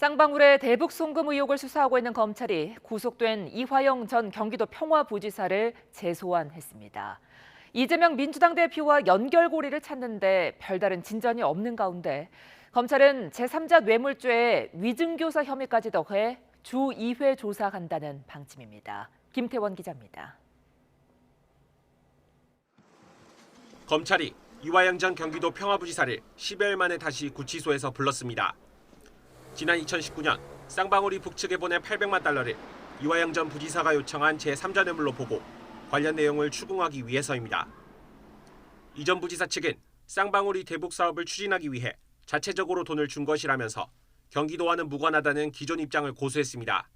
쌍방울의 대북 송금 의혹을 수사하고 있는 검찰이 구속된 이화영 전 경기도 평화부지사를 재소환했습니다. 이재명 민주당 대표와 연결고리를 찾는데 별다른 진전이 없는 가운데 검찰은 제3자 뇌물죄에 위증교사 혐의까지 더해 주 2회 조사한다는 방침입니다. 김태원 기자입니다. 검찰이 이화영 전 경기도 평화부지사를 10여일 만에 다시 구치소에서 불렀습니다. 지난 2019년 쌍방울이 북측에 보낸 800만 달러를 이화영 전 부지사가 요청한 제3자 뇌물로 보고 관련 내용을 추궁하기 위해서입니다. 이 전 부지사 측은 쌍방울이 대북 사업을 추진하기 위해 자체적으로 돈을 준 것이라면서 경기도와는 무관하다는 기존 입장을 고수했습니다.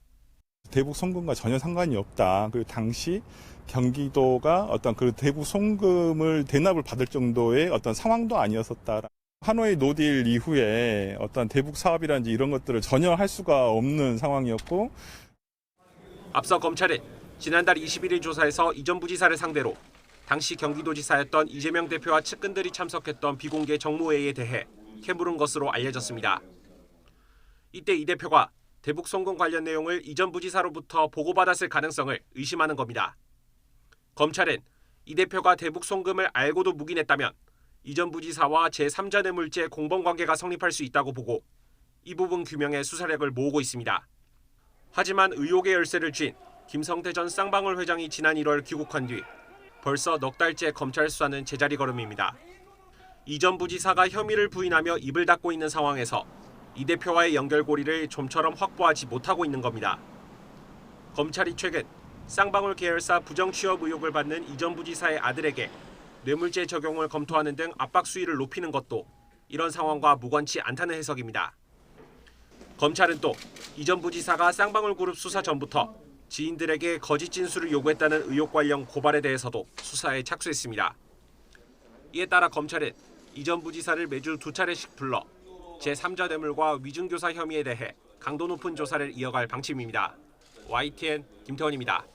대북 송금과 전혀 상관이 없다. 그리고 당시 경기도가 어떤 그 대북 송금을 대납을 받을 정도의 어떤 상황도 아니었었다. 하노이 노딜 이후에 어떤 대북 사업이라든지 이런 것들을 전혀 할 수가 없는 상황이었고, 앞서 검찰은 지난달 21일 조사에서 이 전 부지사를 상대로 당시 경기도지사였던 이재명 대표와 측근들이 참석했던 비공개 정모회의에 대해 캐물은 것으로 알려졌습니다. 이때 이 대표가 대북 송금 관련 내용을 이 전 부지사로부터 보고받았을 가능성을 의심하는 겁니다. 검찰은 이 대표가 대북 송금을 알고도 묵인했다면 이 전 부지사와 제3자 뇌물죄 공범관계가 성립할 수 있다고 보고 이 부분 규명에 수사력을 모으고 있습니다. 하지만 의혹의 열쇠를 쥔 김성태 전 쌍방울 회장이 지난 1월 귀국한 뒤 벌써 넉 달째 검찰 수사는 제자리 걸음입니다. 이 전 부지사가 혐의를 부인하며 입을 닫고 있는 상황에서 이 대표와의 연결고리를 좀처럼 확보하지 못하고 있는 겁니다. 검찰이 최근 쌍방울 계열사 부정취업 의혹을 받는 이 전 부지사의 아들에게 뇌물죄 적용을 검토하는 등 압박 수위를 높이는 것도 이런 상황과 무관치 않다는 해석입니다. 검찰은 또 이 전 부지사가 쌍방울 그룹 수사 전부터 지인들에게 거짓 진술을 요구했다는 의혹 관련 고발에 대해서도 수사에 착수했습니다. 이에 따라 검찰은 이 전 부지사를 매주 2차례씩 불러 제3자 뇌물과 위증교사 혐의에 대해 강도 높은 조사를 이어갈 방침입니다. YTN 김태원입니다.